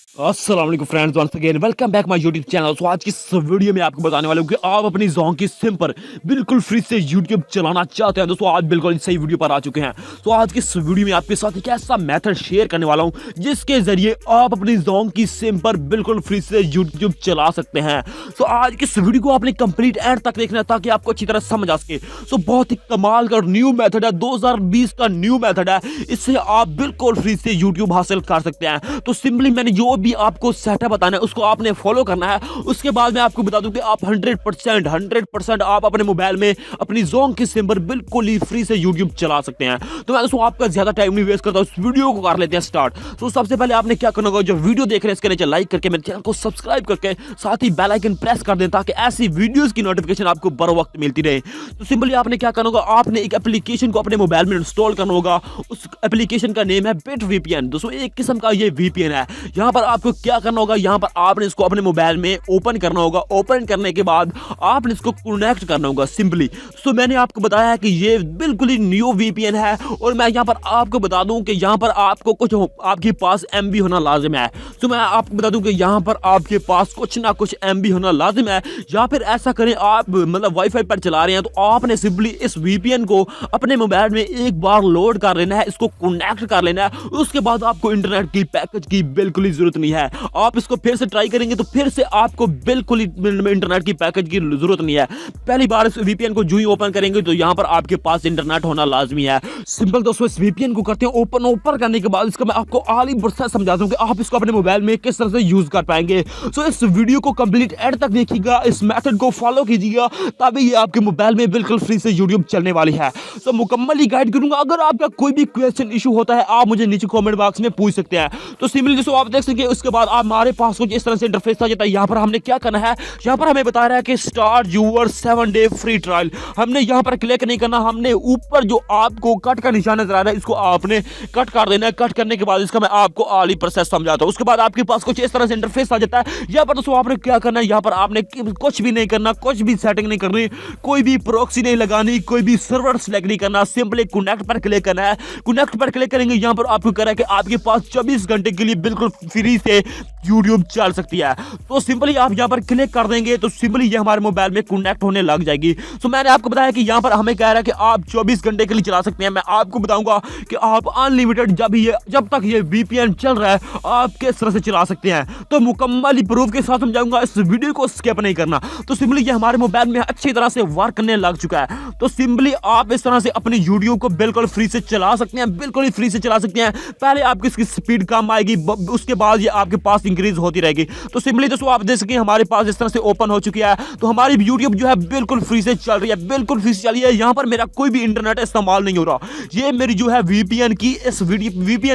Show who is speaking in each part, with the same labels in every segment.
Speaker 1: अस्सलाम वालेकुम friends, once again welcome back my YouTube channel. तो आज की इस वीडियो में आपको बताने वाला हूं कि आप अपनी जोंग की सिम पर बिल्कुल फ्री से यूट्यूब चलाना चाहते हैं। दोस्तों आज बिल्कुल सही वीडियो पर आ चुके हैं। तो आज की इस वीडियो में आपके साथ एक ऐसा मेथड शेयर करने वाला हूं जिसके जरिए आप अपनी जोंग की सिम पर बिल्कुल फ्री से यूट्यूब चला सकते हैं। तो आज की इस वीडियो को आपने कंप्लीट एंड तक देखना है ताकि आपको अच्छी तरह समझ आ सके। तो बहुत ही कमाल का न्यू मेथड है, 2020 का न्यू मेथड है। इससे आप बिल्कुल फ्री से यूट्यूब हासिल कर सकते हैं। तो सिंपली मैंने जो भी आपको सेटअप बताना है उसको आपने फॉलो करना है। उसके बाद मैं आपको बता दूं कि आप 100% आप अपने मोबाइल में अपनी जोंग की सिम पर बिल्कुल ही फ्री से यूट्यूब चला सकते हैं। तो मैं दोस्तों आपका ज्यादा टाइम नहीं वेस्ट करता हूं, इस वीडियो को कर लेते हैं स्टार्ट। तो सबसे पहले आपने क्या करना होगा, जो वीडियो देख रहे हैं इसके नीचे लाइक करके मेरे चैनल को सब्सक्राइब करके साथ ही बेल आइकन प्रेस कर दें ताकि ऐसी वीडियोस की नोटिफिकेशन आपको बर वक्त मिलती रहे। तो सिंपली आपने क्या करना होगा, आपने एक एप्लीकेशन को अपने मोबाइल में इंस्टॉल करना होगा। उस एप्लीकेशन का नेम है BitVPN। दोस्तों एक किस्म का ये VPN है। यहाँ पर आपको क्या करना होगा, यहाँ पर आपने इसको अपने मोबाइल में ओपन करना होगा। ओपन करने के बाद आपने इसको कनेक्ट करना होगा सिंपली। तो मैंने आपको बताया है कि ये बिल्कुल ही न्यू VPN है और मैं यहाँ पर आपको बता दूं कि यहाँ पर आपको कुछ आपके पास MB होना लाजिम है। तो मैं आपको बता दूं कि यहाँ पर आपके पास कुछ ना कुछ MB होना लाजिम है। या फिर ऐसा करें, आप मतलब वाईफाई पर चला रहे हैं तो आपने सिंपली इस VPN को अपने मोबाइल में एक बार लोड कर लेना है, इसको कनेक्ट कर लेना है। उसके बाद आपको इंटरनेट की पैकेज की बिल्कुल ही जरूरत नहीं है। आप इसको फिर से ट्राई करेंगे तो फिर से आपको बिल्कुल ही इंटरनेट की पैकेज की जरूरत नहीं है। पहली बार इस VPN को जो ही ओपन करेंगे तो यहाँ पर आपके पास इंटरनेट होना लाजमी है। सिंपल दोस्तों इस VPN को करते हैं ओपन करने के बाद इसका मैं आपको आली प्रोसेस समझाता हूँ कि आप इसको अपने मोबाइल में किस तरह से यूज कर पाएंगे। तो इस वीडियो को कंप्लीट एंड तक देखिएगा, इस मेथड को फॉलो कीजिएगा, तभी ये आपके मोबाइल में बिल्कुल फ्री से यूट्यूब चलने वाली है। तो मुकम्मल ही गाइड करूंगा। अगर आपका कोई भी क्वेश्चन इशू होता है आप मुझे नीचे कमेंट बॉक्स में पूछ सकते हैं। तो सिंपली दोस्तों आप देख सकते हैं उसके बाद हमारे पास कुछ इस तरह से इंटरफेस आ जाता है। यहाँ पर हमने क्या करना है, यहाँ पर हमें बता रहा है कि start your 7 day free trial. हमने यहाँ पर क्लिक नहीं करना, हमने ऊपर जो आपको कट का निशान नजर आ रहा है इसको आपने कट कर देना है। कट करने के बाद इसका मैं आपको आली प्रोसेस समझाता हूँ। उसके बाद आपके पास कुछ इस तरह से इंटरफेस आ जाता है। यहाँ पर दोस्तों आपने क्या करना है, यहाँ पर आपने कुछ भी नहीं करना, कुछ भी सेटिंग नहीं करनी, कोई भी प्रॉक्सी नहीं लगानी, कोई भी सर्वर सेलेक्ट नहीं करना। सिंपली कनेक्ट पर क्लिक करना है। कनेक्ट पर क्लिक करेंगे, यहाँ पर आपको कह रहा है कि आपके पास 24 घंटे के लिए बिल्कुल फ्री से यूट्यूब चल सकती है। तो सिंपली आप यहाँ पर क्लिक कर देंगे तो सिंपली ये हमारे मोबाइल में कनेक्ट होने लग जाएगी। तो मैंने आपको बताया कि यहाँ पर हमें कह रहा है कि आप 24 घंटे के लिए चला सकते हैं। मैं आपको बताऊंगा कि आप अनलिमिटेड जब तक ये VPN चल रहा है आप किस तरह से चला सकते हैं। तो मुकम्मल प्रूफ के साथ समझाऊंगा, इस वीडियो को स्किप नहीं करना। तो सिंपली ये हमारे मोबाइल में अच्छी तरह से वर्क करने लग चुका है। तो सिंपली आप इस तरह से अपनी यूट्यूब को बिल्कुल फ्री से चला सकते हैं, बिल्कुल ही फ्री से चला सकते हैं। पहले आपकी इसकी स्पीड कम आएगी, उसके बाद ये आपके पास इंक्रीज होती रहेगी। तो सिंपली दोस्तों आप देख सकें हमारे पास इस तरह से ओपन हो चुकी है। तो हमारी यूट्यूब जो है बिल्कुल फ्री से चल रही है, बिल्कुल फ्री से चल रही है। यहाँ पर मेरा कोई भी इंटरनेट इस्तेमाल नहीं हो रहा, ये मेरी जो है VPN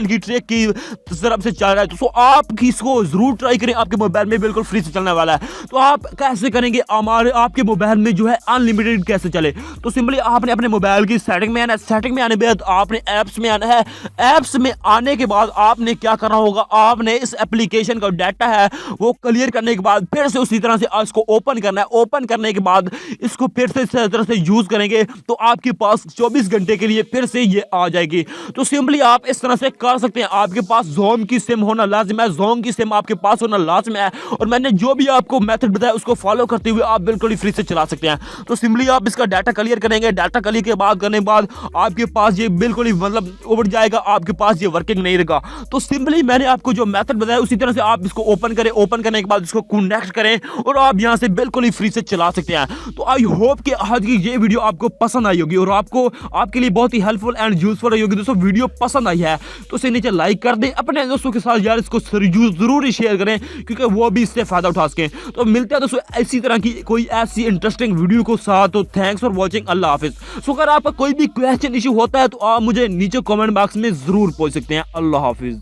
Speaker 1: की ट्रिक की तरफ से चल रहा है। तो आप इसको जरूर ट्राई करें, आपके मोबाइल में बिल्कुल फ्री से चलने वाला है। तो आप कैसे करेंगे, आपके मोबाइल में जो है अनलिमिटेड कैसे चले। तो सिंपली आपने अपने मोबाइल की सेटिंग में आना है। सेटिंग में आने के बाद आपने ऐप्स में आना है। ऐप्स में आने के बाद आपने क्या करना होगा, आपने इस एप्लीकेशन का डाटा है वो क्लियर करने के बाद फिर से उसी तरह से इसको ओपन करना है। ओपन करने के बाद इसको फिर से इस तरह से यूज करेंगे तो आपके पास 24 घंटे के लिए फिर से ये आ जाएगी। तो सिंपली आप इस तरह से कर सकते हैं। आपके पास जोंग की सिम होना लाजिम है, जोंग की सिम आपके पास होना लाजिम है। और मैंने जो भी आपको मेथड बताया उसको फॉलो करते हुए आप बिल्कुल ही फ्री से चला सकते हैं। तो सिंपली आप इसका डाटा क्लियर करेंगे। डाटा क्लियर के बाद करने के बाद आपके पास ये बिल्कुल ही मतलब उड़ जाएगा, आपके पास ये वर्किंग नहीं रहेगा। तो सिंपली मैंने आपको जो मेथड बताया उसी तरह से आप इसको ओपन करें। ओपन करने के बाद इसको कनेक्ट करें और आप यहां से बिल्कुल ही फ्री से चला सकते हैं। तो आई होप कि आज की ये वीडियो आपको पसंद आई होगी और आपके लिए बहुत ही हेल्पफुल एंड यूजफुल रही होगी। दोस्तों वीडियो पसंद आई है तो इसे नीचे लाइक कर दें, अपने दोस्तों के साथ यार इसको जरूर ही शेयर करें क्योंकि वो भी इससे फायदा उठा सकें। तो मिलते हैं दोस्तों इसी तरह की कोई ऐसी इंटरेस्टिंग वीडियो को साथ। तो थैंक्स फॉर वॉचिंग, अल्लाह हाफिज। सो अगर आपका कोई भी क्वेश्चन इशू होता है तो आप मुझे नीचे कमेंट बॉक्स में जरूर पूछ सकते हैं। अल्लाह हाफिज।